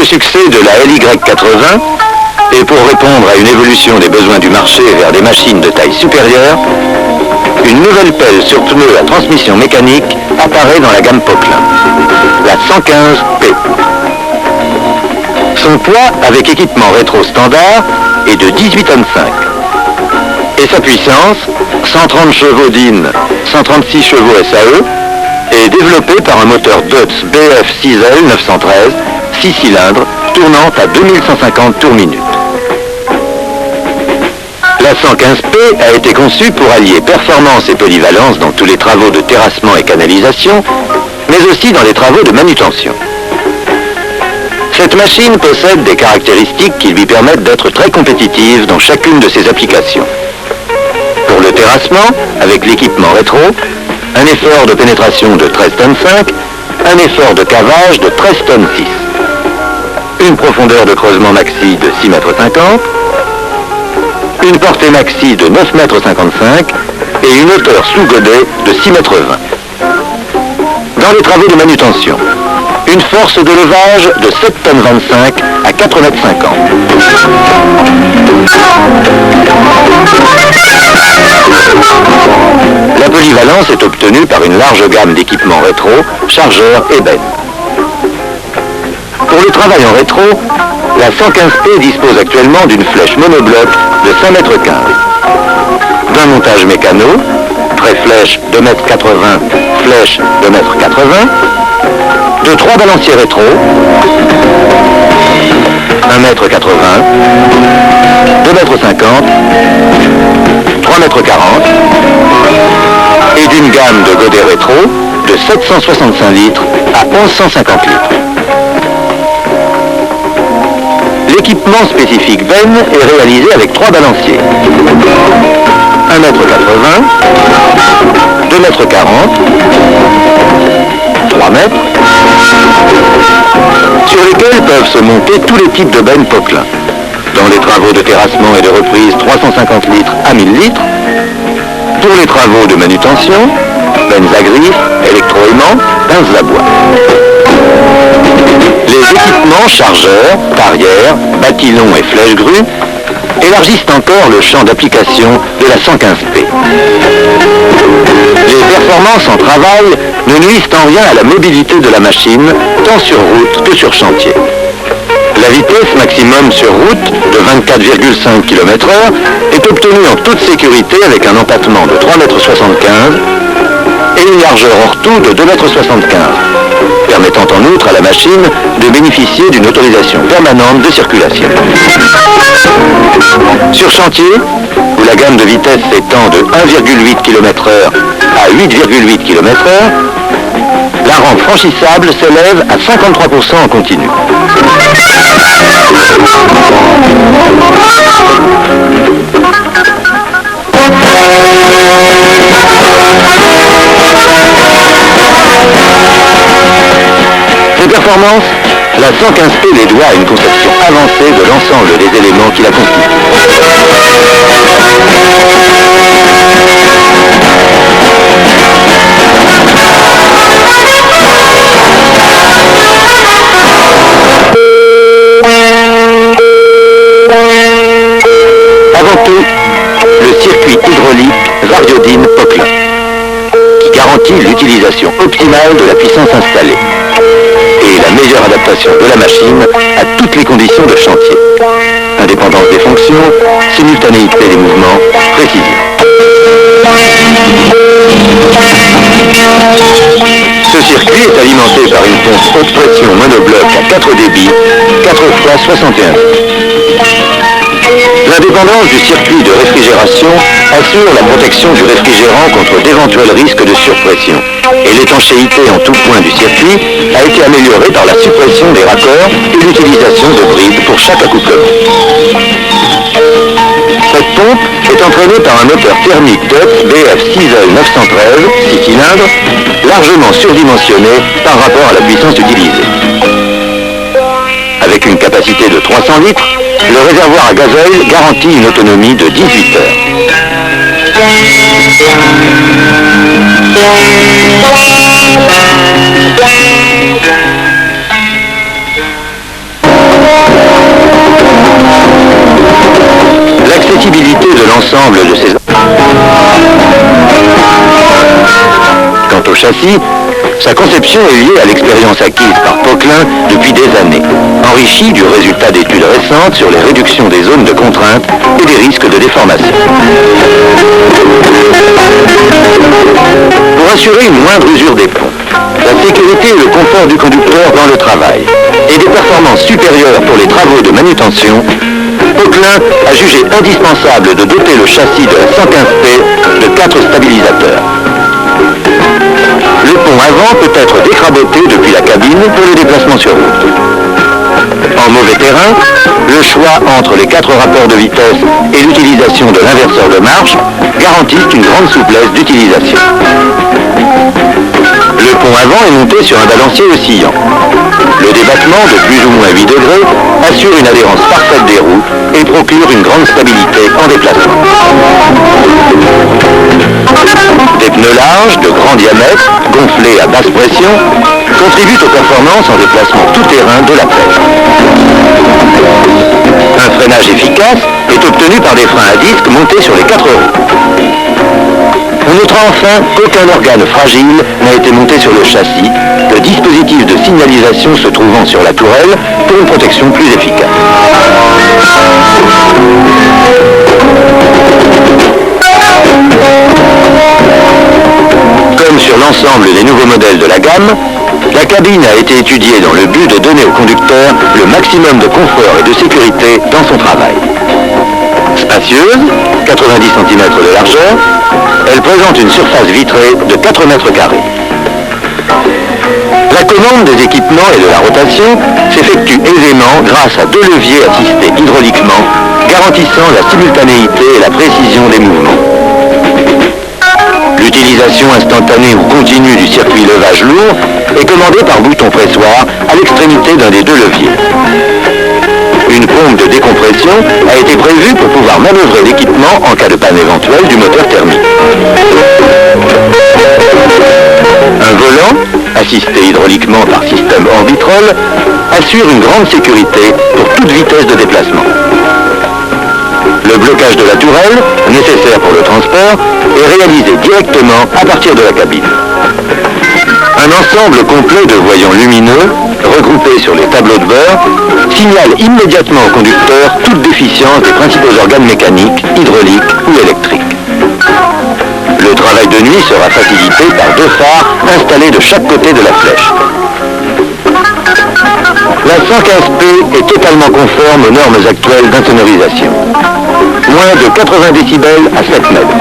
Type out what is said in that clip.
le succès de la LY80, et pour répondre à une évolution des besoins du marché vers des machines de taille supérieure, une nouvelle pelle sur pneus à transmission mécanique apparaît dans la gamme Poquelin, la 115P. Son poids avec équipement rétro standard est de 18,5 tonnes. Et sa puissance, 130 chevaux DIN, 136 chevaux SAE, est développée par un moteur Dodge BF 6L 913, 6 cylindres, tournant à 2150 tours minute. La 115P a été conçue pour allier performance et polyvalence dans tous les travaux de terrassement et canalisation, mais aussi dans les travaux de manutention. Cette machine possède des caractéristiques qui lui permettent d'être très compétitive dans chacune de ses applications. Pour le terrassement, avec l'équipement rétro, un effort de pénétration de 13,5 tonnes, un effort de cavage de 13,6 tonnes, une profondeur de creusement maxi de 6,50 mètres, une portée maxi de 9,55 mètres et une hauteur sous godet de 6,20 mètres. Dans les travaux de manutention, une force de levage de 7,25 tonnes à 4,50 mètres. La polyvalence est obtenue par une large gamme d'équipements rétro, chargeurs et bennes. Pour le travail en rétro, la 115P dispose actuellement d'une flèche monobloc de 5,15 mètres, d'un montage mécano, pré-flèche 2,80 mètres, flèche 2,80 mètres, de 3 balanciers rétro, 1,80 mètre, 2,50 mètres, 3,40 mètres, et d'une gamme de godets rétro de 765 litres à 1150 litres. L'équipement spécifique benne est réalisé avec 3 balanciers. 1,80 mètre, 2,40 mètres, 3 mètres, sur lesquels peuvent se monter tous les types de bennes Poquelin. Dans les travaux de terrassement et de reprise 350 litres à 1000 litres, pour les travaux de manutention, bennes à griffes, électroaimants, pinces à bois. Les équipements chargeurs, tarières, bâtillons et flèches grues élargissent encore le champ d'application de la 115P. Les performances en travail ne nuisent en rien à la mobilité de la machine, tant sur route que sur chantier. La vitesse maximum sur route de 24,5 km/h est obtenue en toute sécurité avec un empattement de 3,75 mètres et une largeur hors tout de 2,75 mètres, permettant en outre à la machine de bénéficier d'une autorisation permanente de circulation. Sur chantier, où la gamme de vitesse s'étend de 1,8 km/h à 8,8 km/h, la rampe franchissable s'élève à 53% en continu. Ses performances, la 115P les doit à une conception avancée de l'ensemble des éléments qui la constituent. Avant tout, le circuit hydraulique Variodine Poquelin, qui garantit l'utilisation optimale de la puissance installée et la meilleure adaptation de la machine à toutes les conditions de chantier. Indépendance des fonctions, simultanéité des mouvements, précision. Ce circuit est alimenté par une pompe haute pression monobloc à 4 débits, 4 fois 61 litres. L'indépendance du circuit de réfrigération assure la protection du réfrigérant contre d'éventuels risques de surpression. Et l'étanchéité en tout point du circuit a été améliorée par la suppression des raccords et l'utilisation de brides pour chaque accouplement. Cette pompe est entraînée par un moteur thermique Dodge BF 6L 913, 6 cylindres, largement surdimensionné par rapport à la puissance utilisée. Avec une capacité de 300 litres, le réservoir à gazoil garantit une autonomie de 18 heures. châssis, sa conception est liée à l'expérience acquise par Poquelin depuis des années, enrichie du résultat d'études récentes sur les réductions des zones de contrainte et des risques de déformation. Pour assurer une moindre usure des ponts, la sécurité et le confort du conducteur dans le travail, et des performances supérieures pour les travaux de manutention, Poquelin a jugé indispensable de doter le châssis de la 115P de 4 stabilisateurs. Le pont avant peut être décraboté depuis la cabine pour les déplacements sur route. En mauvais terrain, le choix entre les 4 rapports de vitesse et l'utilisation de l'inverseur de marche garantissent une grande souplesse d'utilisation. Le pont avant est monté sur un balancier oscillant. Le débattement de plus ou moins 8 degrés assure une adhérence parfaite des roues et procure une grande stabilité en déplacement. Des pneus larges de grand diamètre, gonflés à basse pression, contribuent aux performances en déplacement tout-terrain de la pelle. Un freinage efficace est obtenu par des freins à disque montés sur les 4 roues. On notera enfin qu'aucun organe fragile n'a été monté sur le châssis, le dispositif de signalisation se trouvant sur la tourelle pour une protection plus efficace. Comme sur l'ensemble des nouveaux modèles de la gamme, la cabine a été étudiée dans le but de donner au conducteur le maximum de confort et de sécurité dans son travail. Spacieuse, 90 cm de largeur, elle présente une surface vitrée de 4 mètres carrés. La commande des équipements et de la rotation s'effectue aisément grâce à 2 leviers assistés hydrauliquement, garantissant la simultanéité et la précision des mouvements. L'utilisation instantanée ou continue du circuit levage lourd est commandée par bouton pressoir à l'extrémité d'un des 2 leviers. Une pompe de décompression a été prévue pour pouvoir manœuvrer l'équipement en cas de panne éventuelle du moteur thermique. Un volant, assisté hydrauliquement par système Orbitrol, assure une grande sécurité pour toute vitesse de déplacement. Le blocage de la tourelle, nécessaire pour le transport, est réalisé directement à partir de la cabine. Un ensemble complet de voyants lumineux, regroupés sur les tableaux de bord, signale immédiatement au conducteur toute déficience des principaux organes mécaniques, hydrauliques ou électriques. Le travail de nuit sera facilité par 2 phares installés de chaque côté de la flèche. La 115P est totalement conforme aux normes actuelles d'insonorisation. Moins de 80 décibels à 7 mètres.